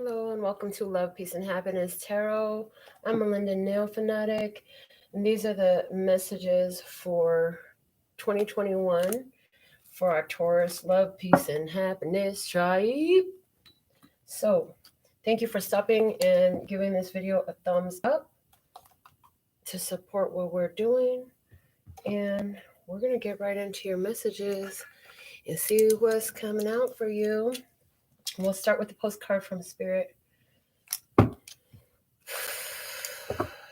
Hello and welcome to Love, Peace, and Happiness Tarot. I'm Melinda NailFanatic, and these are the messages for 2021 for our Taurus Love, Peace, and Happiness tribe. So, thank you for stopping and giving this video a thumbs up to support what we're doing. And we're going to get right into your messages and see what's coming out for you. We'll start with the postcard from Spirit.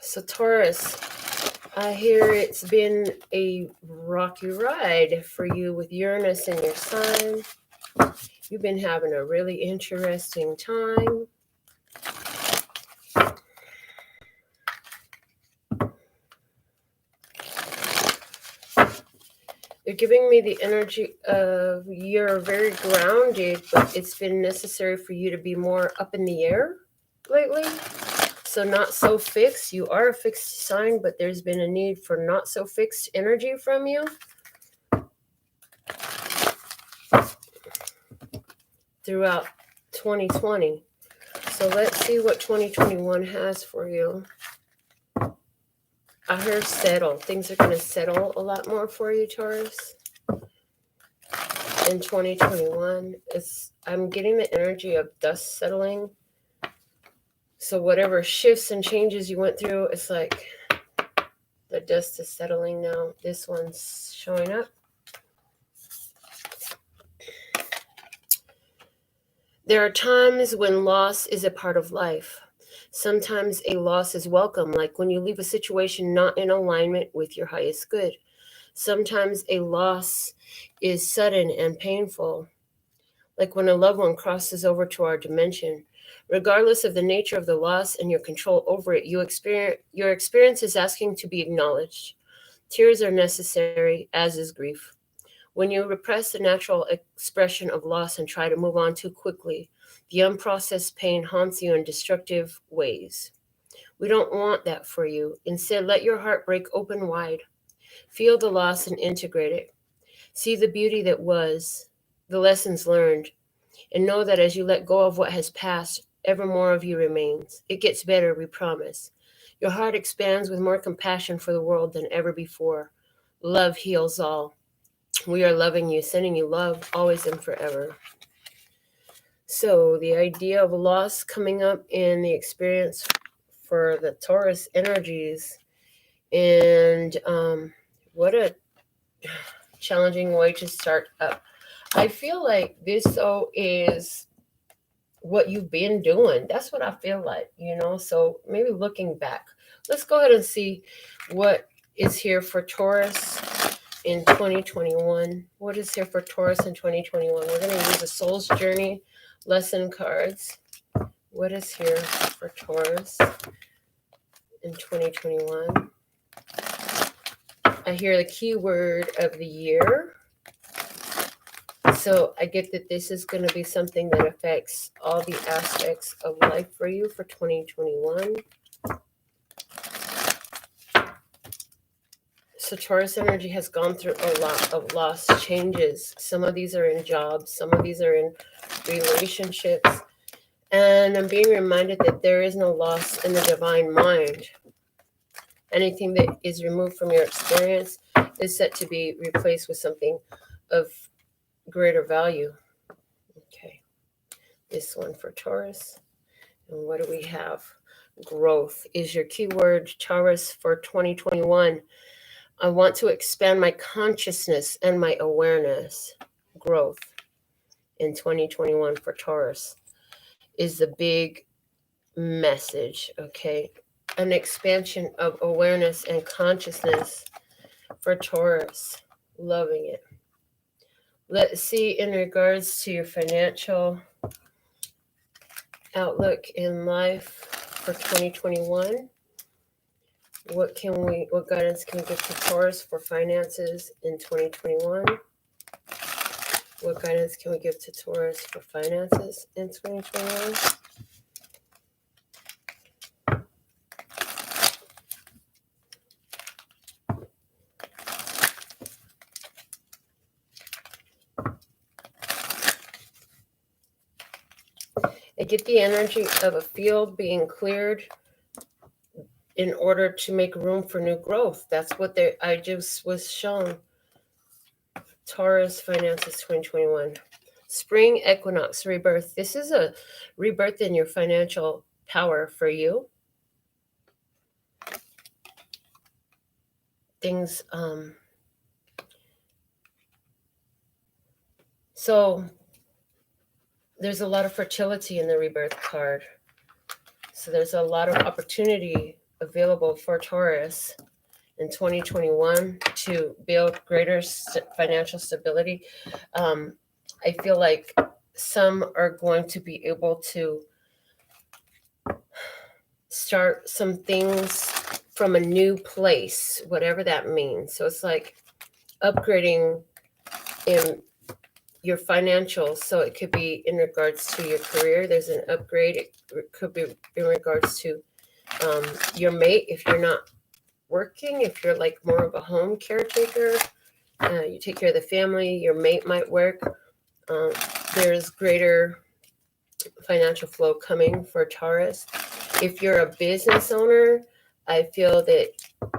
So Taurus, I hear it's been a rocky ride for you with Uranus in your sign. You've been having a really interesting time. They're giving me the energy of you're very grounded, but it's been necessary for you to be more up in the air lately. So not so fixed. You are a fixed sign, but there's been a need for not so fixed energy from you. Throughout 2020. So let's see what 2021 has for you. I heard settle. Things are going to settle a lot more for you, Taurus. In 2021, I'm getting the energy of dust settling. So whatever shifts and changes you went through, it's like the dust is settling now. This one's showing up. There are times when loss is a part of life. Sometimes a loss is welcome, like when you leave a situation not in alignment with your highest good. Sometimes a loss is sudden and painful, like when a loved one crosses over to our dimension. Regardless of the nature of the loss and your control over it, your experience is asking to be acknowledged. Tears are necessary, as is grief. When you repress the natural expression of loss and try to move on too quickly, the unprocessed pain haunts you in destructive ways. We don't want that for you. Instead, let your heart break open wide. Feel the loss and integrate it. See the beauty that was, the lessons learned, and know that as you let go of what has passed, ever more of you remains. It gets better, we promise. Your heart expands with more compassion for the world than ever before. Love heals all. We are loving you, sending you love, always and forever. So the idea of loss coming up in the experience for the Taurus energies, and what a challenging way to start up. I feel like this is what you've been doing. That's what I feel like, so maybe looking back. Let's go ahead and see what is here for Taurus in 2021. What is here for Taurus in 2021? We're going to use the Soul's Journey lesson cards. What is here for Taurus in 2021? I hear the key word of the year. So I get that this is going to be something that affects all the aspects of life for you for 2021. So Taurus energy has gone through a lot of loss changes. Some of these are in jobs. Some of these are in relationships. And I'm being reminded that there is no loss in the divine mind. Anything that is removed from your experience is set to be replaced with something of greater value. Okay. This one for Taurus. And what do we have? Growth is your keyword, Taurus, for 2021. I want to expand my consciousness and my awareness. Growth in 2021 for Taurus is the big message, okay? An expansion of awareness and consciousness for Taurus. Loving it. Let's see in regards to your financial outlook in life for 2021. What guidance can we give to Taurus for finances in 2021? What guidance can we give to Taurus for finances in 2021? get the energy of a field being cleared in order to make room for new growth. That's what I just was shown. Taurus finances 2021. Spring equinox rebirth. This is a rebirth in your financial power for you. Things, so there's a lot of fertility in the rebirth card. So there's a lot of opportunity available for Taurus in 2021 to build greater financial stability. I feel like some are going to be able to start some things from a new place, whatever that means. So it's like upgrading in your financials. So it could be in regards to your career. There's an upgrade. It could be in regards to your mate. If you're not working, if you're like more of a home caretaker, you take care of the family, your mate might work. There's greater financial flow coming for Taurus. If you're a business owner, I feel that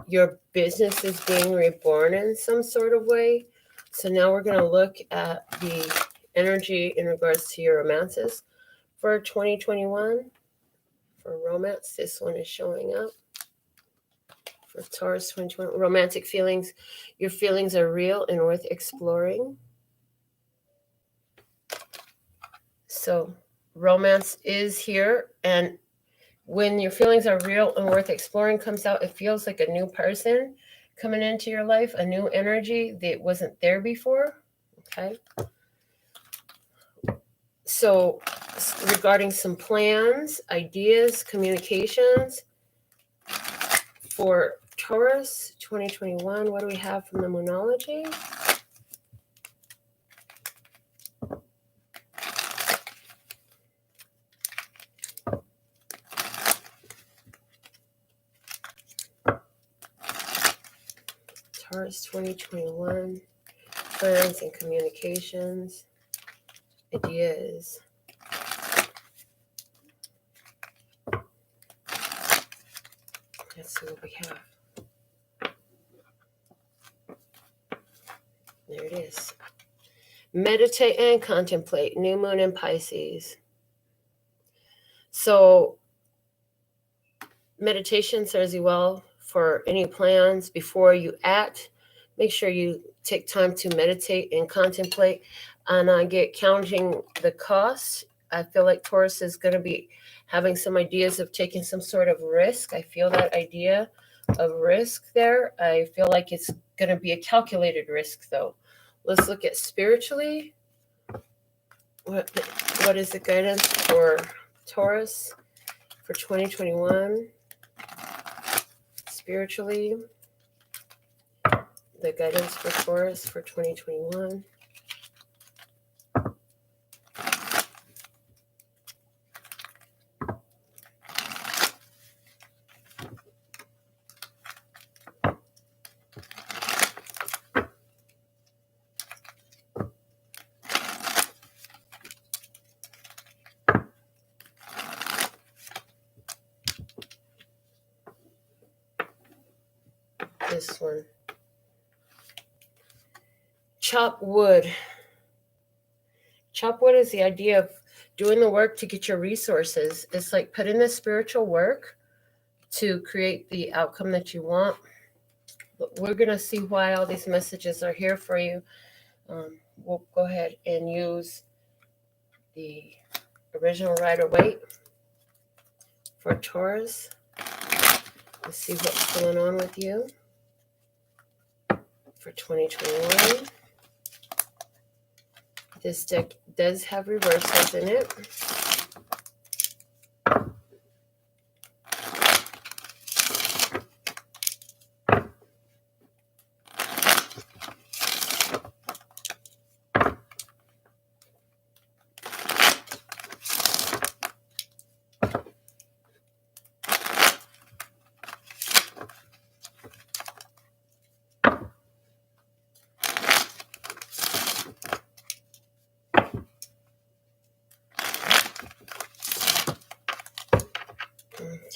your business is being reborn in some sort of way. So now we're going to look at the energy in regards to your romances for 2021. For romance, this one is showing up. For Taurus 2021, romantic feelings. Your feelings are real and worth exploring. So romance is here, and when your feelings are real and worth exploring comes out, it feels like a new person coming into your life, a new energy that wasn't there before. Okay. So regarding some plans, ideas, communications for Taurus 2021, what do we have from the Moonology? Taurus 2021, plans and communications, ideas. Let's see what we have. There it is. Meditate and contemplate, new moon in Pisces. So meditation serves you well for any plans before you act. Make sure you take time to meditate and contemplate. And I get counting the cost. I feel like Taurus is going to be having some ideas of taking some sort of risk. I feel that idea of risk there. I feel like it's going to be a calculated risk, though. Let's look at spiritually. What is the guidance for Taurus for 2021? Spiritually, the guidance for Taurus for 2021. This one. Chop wood. Chop wood is the idea of doing the work to get your resources. It's like put in the spiritual work to create the outcome that you want. But we're going to see why all these messages are here for you. We'll go ahead and use the original Rider-Waite for Taurus. Let's see what's going on with you for 2021. This deck does have reversals in it.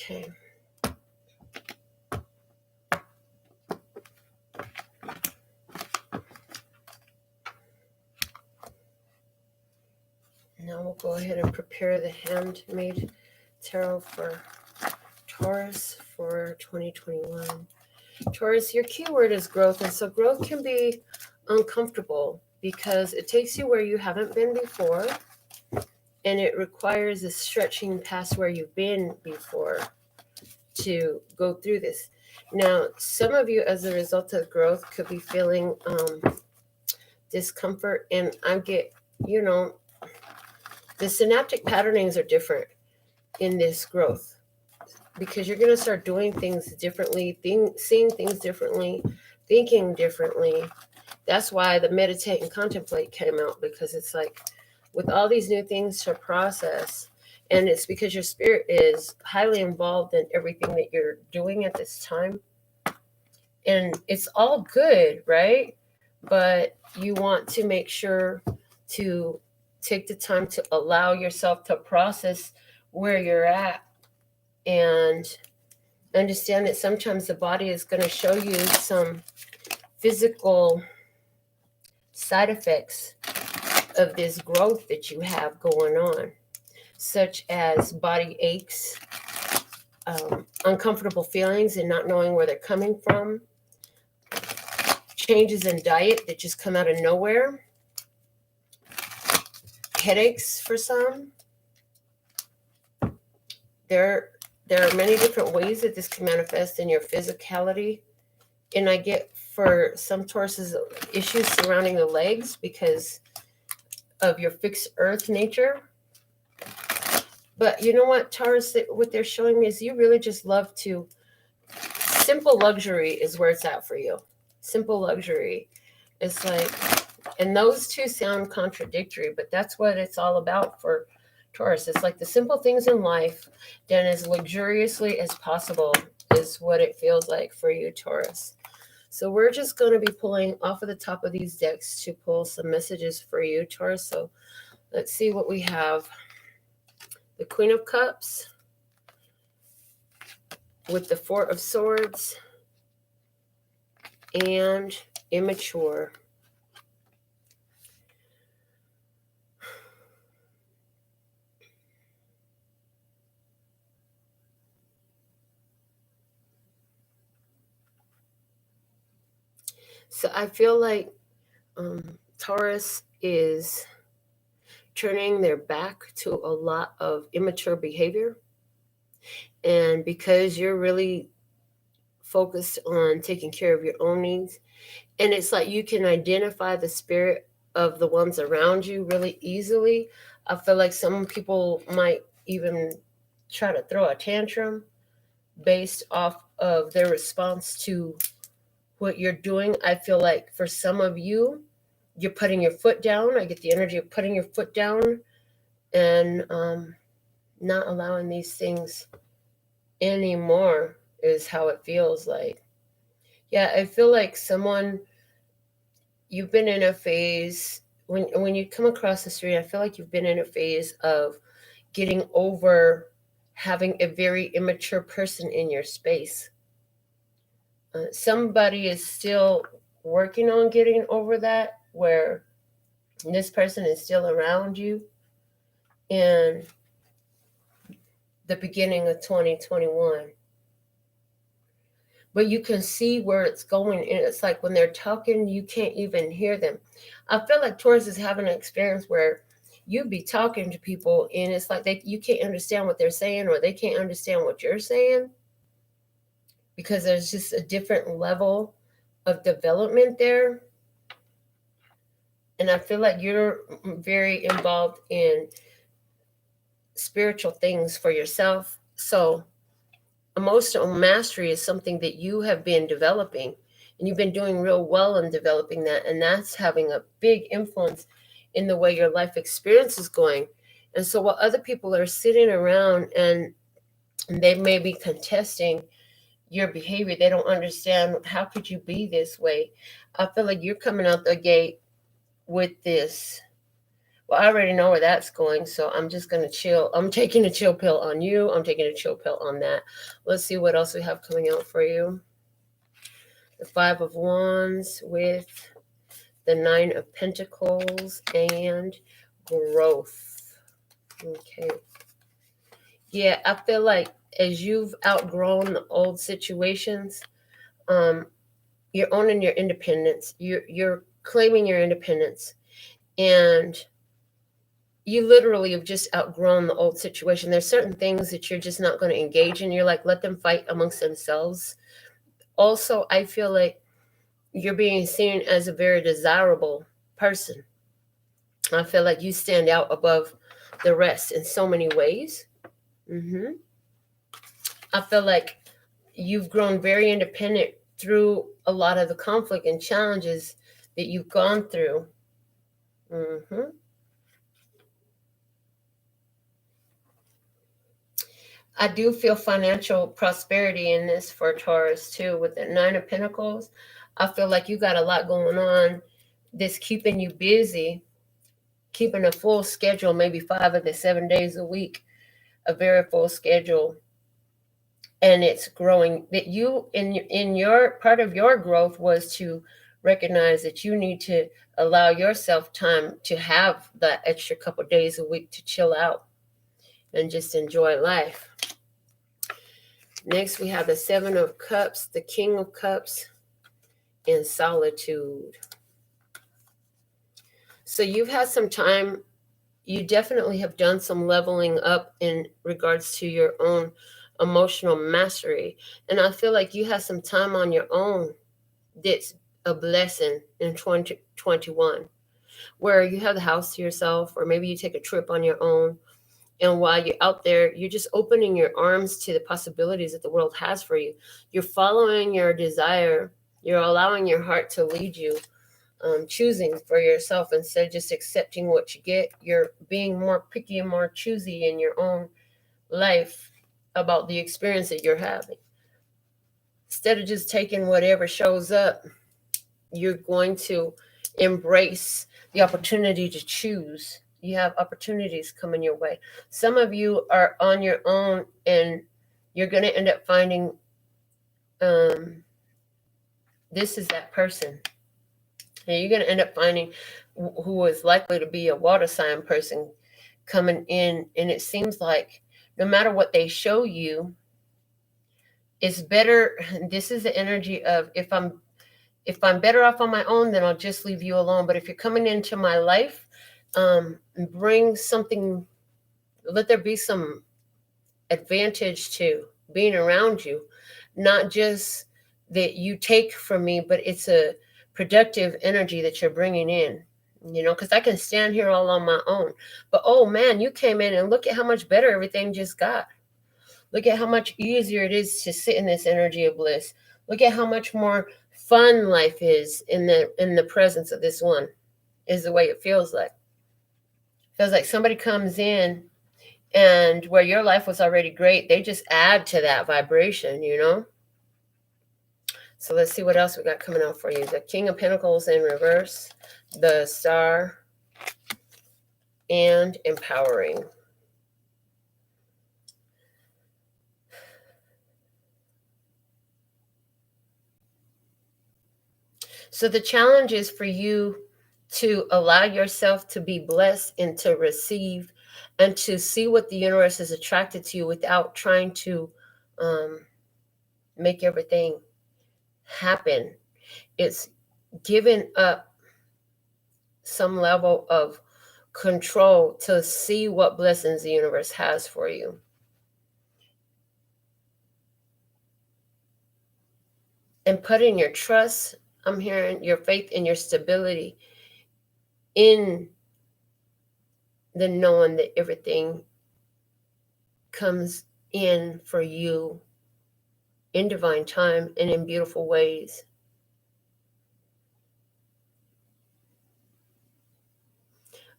Okay. Now we'll go ahead and prepare the handmade tarot for Taurus for 2021. Taurus, your keyword is growth, and so growth can be uncomfortable because it takes you where you haven't been before, and it requires a stretching past where you've been before to go through this. Now, some of you, as a result of growth, could be feeling discomfort, and I get, the synaptic patternings are different in this growth because you're going to start doing things differently, seeing things differently, thinking differently. That's why the meditate and contemplate came out, because it's like with all these new things to process, and it's because your spirit is highly involved in everything that you're doing at this time. And it's all good, right? But you want to make sure to take the time to allow yourself to process where you're at and understand that sometimes the body is going to show you some physical side effects of this growth that you have going on, such as body aches, uncomfortable feelings and not knowing where they're coming from, changes in diet that just come out of nowhere, headaches for some. There are many different ways that this can manifest in your physicality. And I get for some Tauruses issues surrounding the legs because of your fixed earth nature. But you know what, Taurus, what they're showing me is you really just love to, simple luxury is where it's at for you. Simple luxury. It's like, and those two sound contradictory, but that's what it's all about for Taurus. It's like the simple things in life done as luxuriously as possible is what it feels like for you, Taurus. So we're just going to be pulling off of the top of these decks to pull some messages for you, Taurus. So let's see what we have. The Queen of Cups with the Four of Swords and Immature. So I feel like Taurus is turning their back to a lot of immature behavior. And because you're really focused on taking care of your own needs, and it's like you can identify the spirit of the ones around you really easily. I feel like some people might even try to throw a tantrum based off of their response to what you're doing. I feel like for some of you, you're putting your foot down. I get the energy of putting your foot down and not allowing these things anymore is how it feels like. Yeah, I feel like someone, you've been in a phase, when you come across the street, I feel like you've been in a phase of getting over having a very immature person in your space. Somebody is still working on getting over that, where this person is still around you in the beginning of 2021. But you can see where it's going, and it's like when they're talking, you can't even hear them. I feel like Taurus is having an experience where you'd be talking to people, and it's like you can't understand what they're saying, or they can't understand what you're saying, because there's just a different level of development there. And I feel like you're very involved in spiritual things for yourself. So emotional mastery is something that you have been developing, and you've been doing real well in developing that. And that's having a big influence in the way your life experience is going. And so while other people are sitting around and they may be contesting your behavior, they don't understand, how could you be this way? I feel like you're coming out the gate with this. Well, I already know where that's going, so I'm just going to chill. I'm taking a chill pill on you. I'm taking a chill pill on that. Let's see what else we have coming out for you. The 5 of Wands with the 9 of Pentacles and growth. Okay. Yeah, I feel like as you've outgrown the old situations, you're owning your independence. You're claiming your independence, and you literally have just outgrown the old situation. There's certain things that you're just not going to engage in. You're like, let them fight amongst themselves. Also, I feel like you're being seen as a very desirable person. I feel like you stand out above the rest in so many ways. I feel like you've grown very independent through a lot of the conflict and challenges that you've gone through. I do feel financial prosperity in this for Taurus too. With the 9 of Pentacles, I feel like you got a lot going on that's keeping you busy, keeping a full schedule, maybe 5 of the 7 days a week, a very full schedule. And it's growing. That you, in your part of your growth was to recognize that you need to allow yourself time to have that extra couple days a week to chill out and just enjoy life. Next, we have the 7 of Cups, the King of Cups, and solitude. So you've had some time. You definitely have done some leveling up in regards to your own emotional mastery. And I feel like you have some time on your own that's a blessing in 2021, where you have the house to yourself, or maybe you take a trip on your own. And while you're out there, you're just opening your arms to the possibilities that the world has for you. You're following your desire. You're allowing your heart to lead you, choosing for yourself instead of just accepting what you get. You're being more picky and more choosy in your own life about the experience that you're having. Instead of just taking whatever shows up, you're going to embrace the opportunity to choose. You have opportunities coming your way. Some of you are on your own, and you're going to end up finding this is that person. And you're going to end up finding who is likely to be a water sign person coming in. And it seems like no matter what they show you, it's better. This is the energy of if I'm better off on my own, then I'll just leave you alone. But if you're coming into my life, bring something, let there be some advantage to being around you, not just that you take from me, but it's a productive energy that you're bringing in, because I can stand here all on my own. But, oh man, you came in and look at how much better everything just got. Look at how much easier it is to sit in this energy of bliss. Look at how much more fun life is in the presence of this one, is the way it feels like. Feels like somebody comes in, and where your life was already great, they just add to that vibration, So let's see what else we got coming out for you. The King of Pentacles in reverse, the Star, and empowering. So the challenge is for you to allow yourself to be blessed and to receive and to see what the universe is attracted to you without trying to make everything happen. It's giving up some level of control to see what blessings the universe has for you. And putting your trust, I'm hearing your faith and your stability in the knowing that everything comes in for you in divine time and in beautiful ways.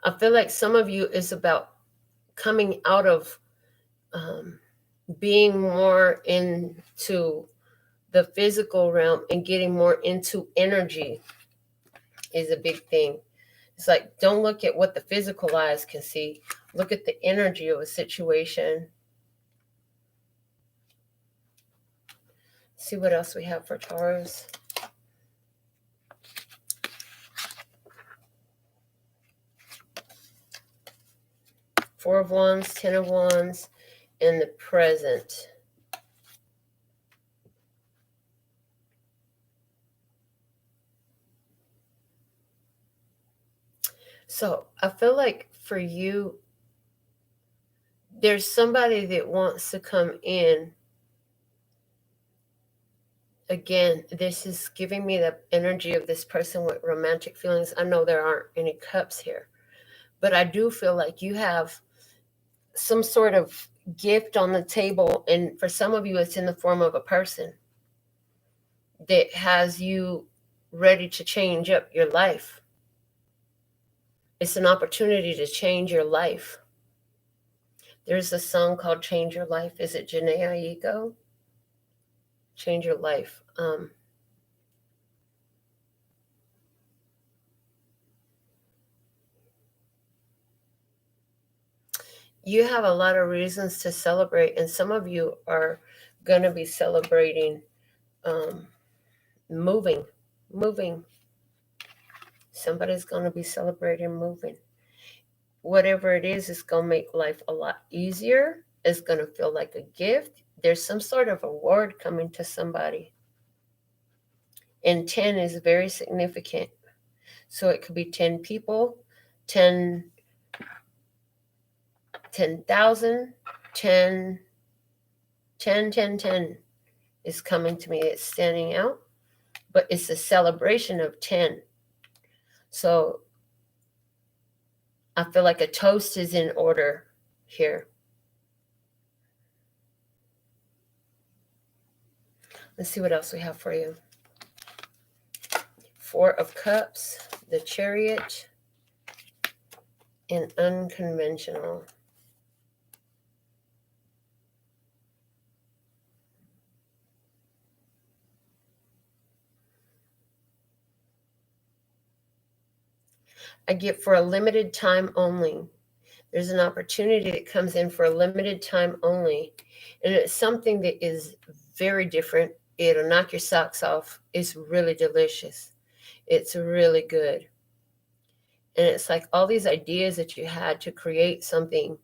I feel like some of you is about coming out of being more into the physical realm and getting more into energy is a big thing. It's like, don't look at what the physical eyes can see. Look at the energy of a situation. See what else we have for Taurus. Four of Wands, 10 of Wands, and the present. So I feel like for you, there's somebody that wants to come in. Again, this is giving me the energy of this person with romantic feelings. I know there aren't any cups here, but I do feel like you have some sort of gift on the table. And for some of you, it's in the form of a person that has you ready to change up your life. It's an opportunity to change your life. There's a song called Change Your Life. Is it Janae Aiko? Change Your Life. You have a lot of reasons to celebrate, and some of you are going to be celebrating moving. Somebody's going to be celebrating moving. Whatever it is going to make life a lot easier. It's going to feel like a gift. There's some sort of award coming to somebody. And 10 is very significant. So it could be 10 people, 10,000, 10 is coming to me. It's standing out, but it's a celebration of 10. So I feel like a toast is in order here. Let's see what else we have for you. Four of Cups, the Chariot, and unconventional. I get for a limited time only. There's an opportunity that comes in for a limited time only. And it's something that is very different. It'll knock your socks off. It's really delicious. It's really good. And it's like all these ideas that you had to create something.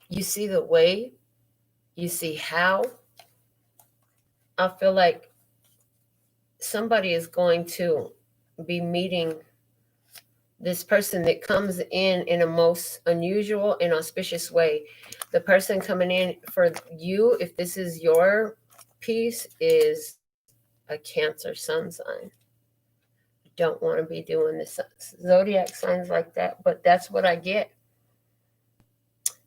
You see the way, you see how. I feel like somebody is going to be meeting this person that comes in a most unusual and auspicious way. The person coming in for you, if this is your piece, is a Cancer sun sign. Don't want to be doing this zodiac signs like that, but that's what I get.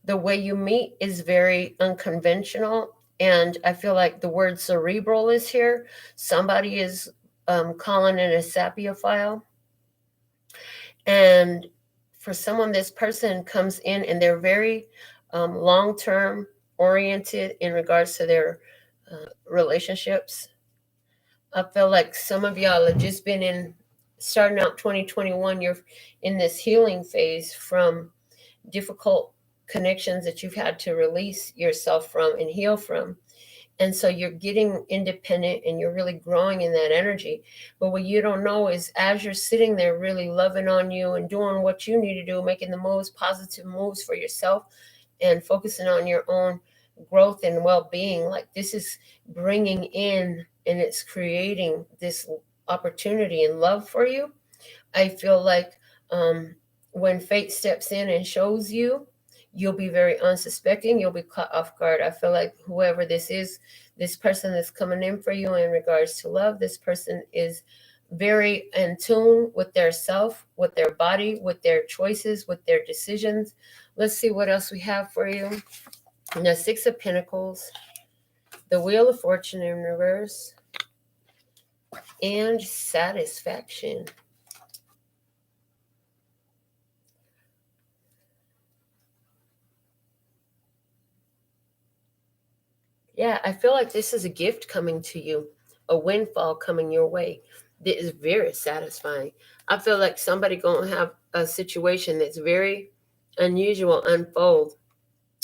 The way you meet is very unconventional, and I feel like the word cerebral is here. Somebody is calling it a sapiophile. And for someone, this person comes in and they're very long-term oriented in regards to their relationships. I feel like some of y'all have just been starting out 2021, you're in this healing phase from difficult connections that you've had to release yourself from and heal from. And so you're getting independent and you're really growing in that energy. But what you don't know is as you're sitting there really loving on you and doing what you need to do, making the most positive moves for yourself and focusing on your own growth and well-being, like this is bringing in and it's creating this opportunity and love for you. I feel like when fate steps in and shows you, you'll be very unsuspecting. You'll be caught off guard. I feel like whoever this is, this person that's coming in for you in regards to love, this person is very in tune with their self, with their body, with their choices, with their decisions. Let's see what else we have for you. The Six of Pentacles, the Wheel of Fortune in reverse, and Satisfaction. Yeah, I feel like this is a gift coming to you, a windfall coming your way. It is very satisfying. I feel like somebody gonna have a situation that's very unusual unfold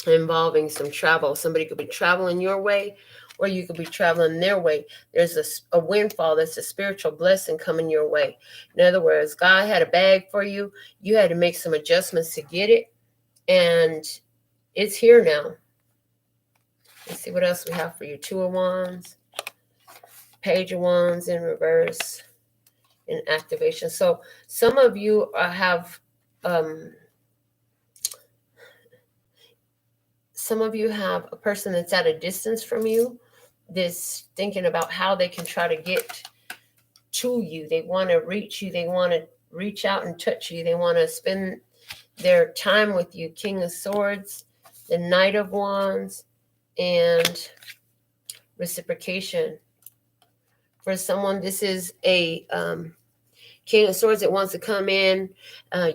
involving some travel. Somebody could be traveling your way, or you could be traveling their way. There's a windfall that's a spiritual blessing coming your way. In other words, God had a bag for you. You had to make some adjustments to get it, and it's here now. Let's see what else we have for you. Two of Wands, Page of Wands in reverse, and activation. So some of you have some of you have a person that's at a distance from you, this thinking about how they can try to get to you. They want to reach you. They want to reach out and touch you. They want to spend their time with you. King of Swords, the Knight of Wands, and reciprocation. For someone, this is a King of Swords that wants to come in.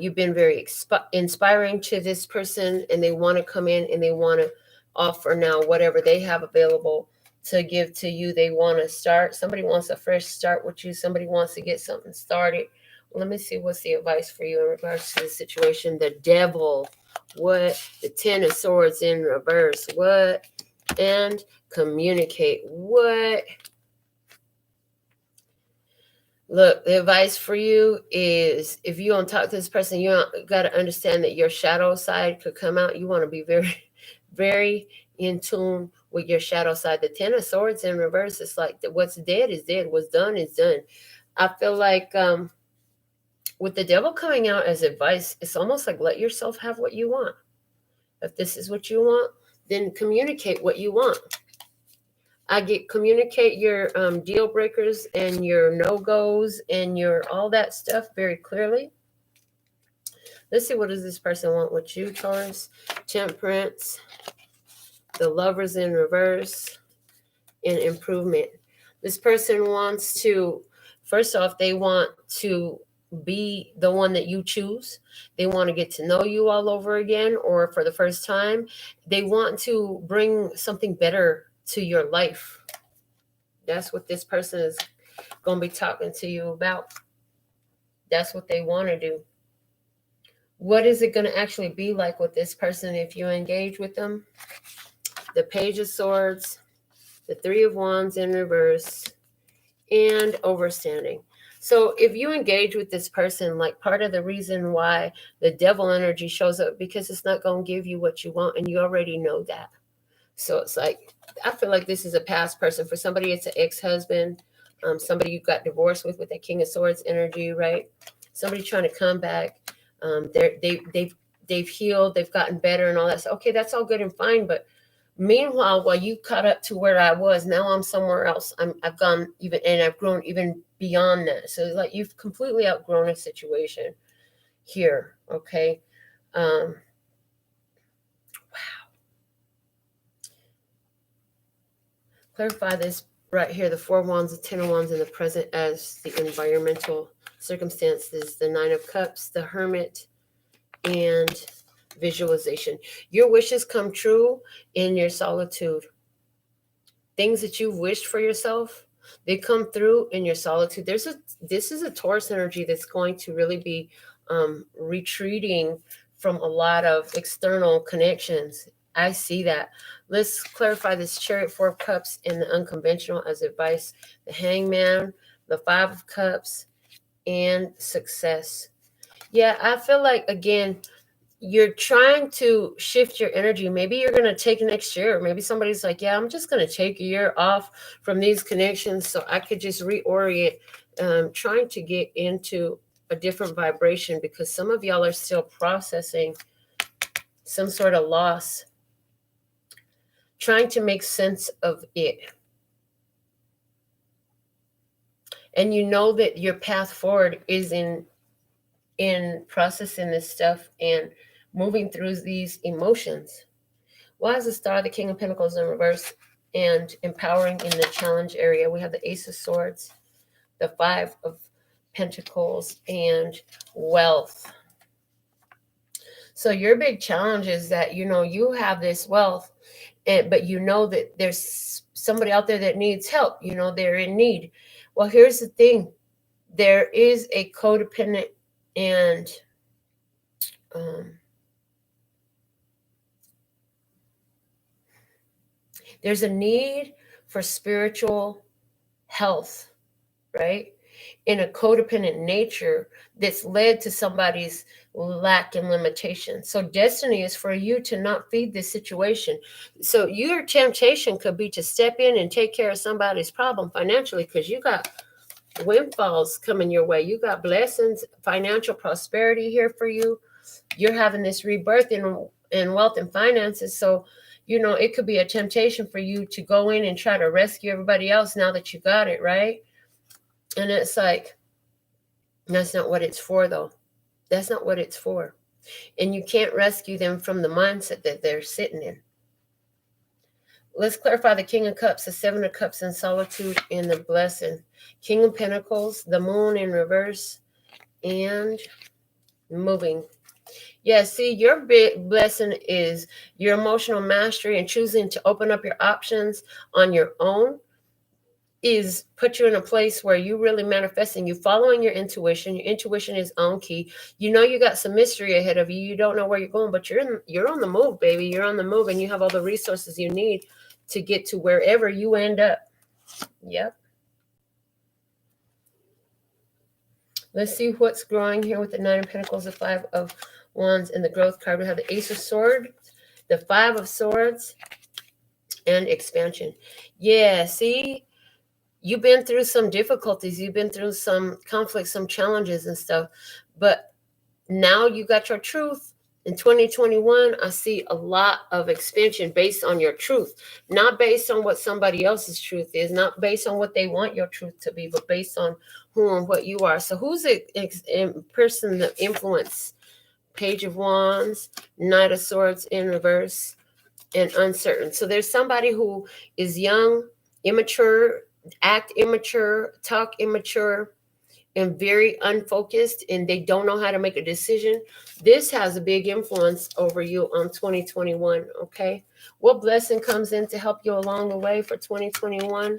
You've been very inspiring to this person, and they want to come in and they want to offer now whatever they have available to give to you. They want to start. Somebody wants a fresh start with you. Somebody wants to get something started. Let me see what's the advice for you in regards to the situation. The Devil. What? The Ten of Swords in reverse. What? And communicate. What? Look, the advice for you is, if you don't talk to this person, you got to understand that your shadow side could come out. You want to be very, very in tune with your shadow side. The Ten of Swords in reverse, it's like what's dead is dead. What's done is done. I feel like with the Devil coming out as advice, it's almost like let yourself have what you want. If this is what you want, then communicate what you want. Communicate your deal breakers and your no-goes and your all that stuff very clearly. Let's see, what does this person want with you, Taurus? Temperance, the Lovers in reverse, and improvement. This person wants to, first off, they want to be the one that you choose. They want to get to know you all over again, or for the first time. They want to bring something better to your life. That's what this person is going to be talking to you about. That's what they want to do. What is it going to actually be like with this person if you engage with them? The Page of Swords, the Three of Wands in reverse, and overstanding. So if you engage with this person, like part of the reason why the Devil energy shows up, because it's not going to give you what you want, and you already know that. So it's like, I feel like this is a past person. For somebody, it's an ex-husband, somebody you got divorced with that King of Swords energy, right? Somebody trying to come back. They've healed, they've gotten better and all that. So, okay, that's all good and fine. But meanwhile, while you caught up to where I was, now I'm somewhere else. I've gone even, and I've grown even beyond that. So it's like you've completely outgrown a situation here, okay? Wow. Clarify this right here, the Four of Wands, the Ten of Wands in the present as the environmental circumstances, the Nine of Cups, the Hermit, and visualization. Your wishes come true in your solitude. Things that you've wished for yourself, they come through in your solitude. This is a Taurus energy that's going to really be retreating from a lot of external connections. I see that. Let's clarify this Chariot, Four of Cups, and the unconventional as advice. The Hangman, the Five of Cups, and success. Yeah, I feel like, again, you're trying to shift your energy. Maybe you're going to take next year. Maybe somebody's like, yeah, I'm just going to take a year off from these connections so I could just reorient, trying to get into a different vibration, because some of y'all are still processing some sort of loss, trying to make sense of it. And you know that your path forward is in processing this stuff and moving through these emotions. Why is the Star, the King of Pentacles in reverse, and empowering in the challenge area? We have the Ace of Swords, the Five of Pentacles, and wealth. So your big challenge is that, you have this wealth, but you know that there's somebody out there that needs help. They're in need. Well, here's the thing. there is a codependent and there's a need for spiritual health, right? In a codependent nature that's led to somebody's lack and limitation. So destiny is for you to not feed this situation. So your temptation could be to step in and take care of somebody's problem financially, because you got windfalls coming your way. You got blessings, financial prosperity here for you. You're having this rebirth in wealth and finances. So, it could be a temptation for you to go in and try to rescue everybody else now that you got it, right? And it's like, that's not what it's for, though. That's not what it's for. And you can't rescue them from the mindset that they're sitting in. Let's clarify the King of Cups, the Seven of Cups in solitude, and the blessing. King of Pentacles, the Moon in reverse, and moving. Yeah, see, your big blessing is your emotional mastery and choosing to open up your options on your own is put you in a place where you really manifesting, you following your intuition. Your intuition is on key. You got some mystery ahead of you. You don't know where you're going, but you're on the move, baby. You're on the move, and you have all the resources you need to get to wherever you end up. Yep. Let's see what's growing here with the Nine of Pentacles, the Five of Wands, and the growth card. We have the Ace of Swords, the Five of Swords, and expansion. Yeah, see, you've been through some difficulties. You've been through some conflicts, some challenges and stuff. But now you got your truth. In 2021, I see a lot of expansion based on your truth, not based on what somebody else's truth is, not based on what they want your truth to be, but based on who and what you are. So who's a person of influence? Page of Wands, Knight of Swords in reverse, and uncertain. So there's somebody who is young, immature, act immature, talk immature, and very unfocused, and they don't know how to make a decision. This has a big influence over you on 2021, okay? What blessing comes in to help you along the way for 2021?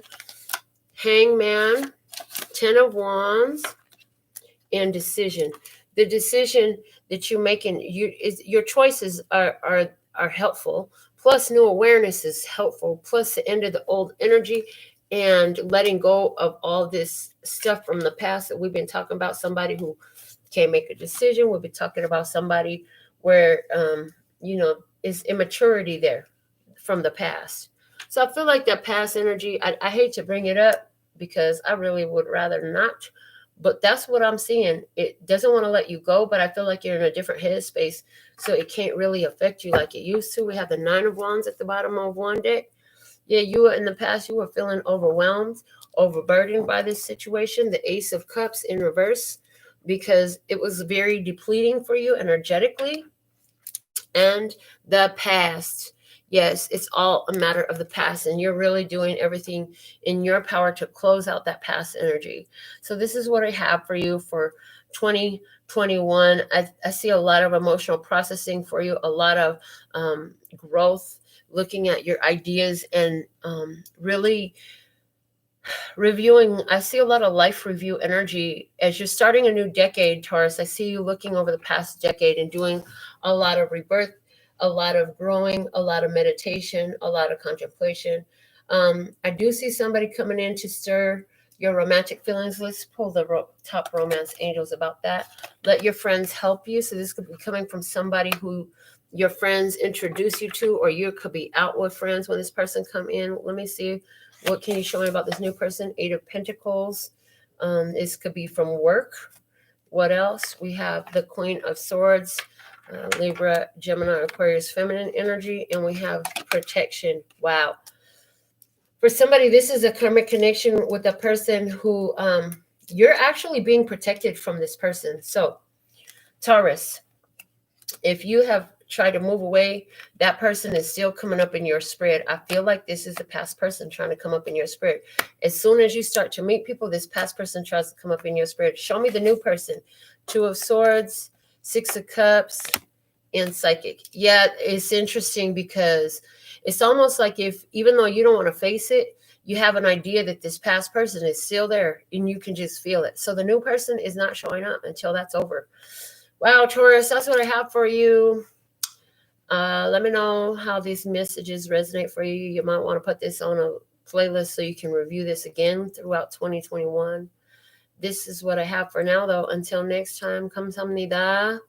Hangman, Ten of Wands, and decision. The decision that you're making, your choices are helpful, plus new awareness is helpful, plus the end of the old energy and letting go of all this stuff from the past that we've been talking about. Somebody who can't make a decision. We'll be talking about somebody where, is immaturity there from the past. So I feel like that past energy, I hate to bring it up because I really would rather not, but that's what I'm seeing. It doesn't want to let you go, but I feel like you're in a different headspace, so it can't really affect you like it used to. We have the Nine of Wands at the bottom of one deck. Yeah, you were in the past, you were feeling overwhelmed, overburdened by this situation. The Ace of Cups in reverse, because it was very depleting for you energetically. And the past. Yes, it's all a matter of the past, and you're really doing everything in your power to close out that past energy. So this is what I have for you for 2021. I see a lot of emotional processing for you, a lot of growth, looking at your ideas and really reviewing. I see a lot of life review energy as you're starting a new decade, Taurus. I see you looking over the past decade and doing a lot of rebirth, a lot of growing, a lot of meditation, a lot of contemplation. I do see somebody coming in to stir your romantic feelings. Let's pull the top romance angels about that. Let your friends help you. So this could be coming from somebody who your friends introduce you to, or you could be out with friends when this person come in. Let me see. What can you show me about this new person? Eight of Pentacles. This could be from work. What else? We have the Queen of Swords, Libra, Gemini, Aquarius, feminine energy, and we have protection. Wow. For somebody, this is a karmic connection with a person who you're actually being protected from this person. So, Taurus, if you have tried to move away, that person is still coming up in your spirit. I feel like this is a past person trying to come up in your spirit. As soon as you start to meet people, this past person tries to come up in your spirit. Show me the new person. Two of Swords, Six of Cups, and Psychic. Yeah, it's interesting because it's almost like if, even though you don't want to face it, you have an idea that this past person is still there and you can just feel it. So the new person is not showing up until that's over. Wow, Taurus, that's what I have for you. Let me know how these messages resonate for you. You might want to put this on a playlist so you can review this again throughout 2021. This is what I have for now, though. Until next time, kamsahamnida.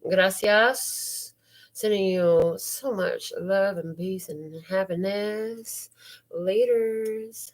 Gracias. Sending you so much love and peace and happiness. Laters.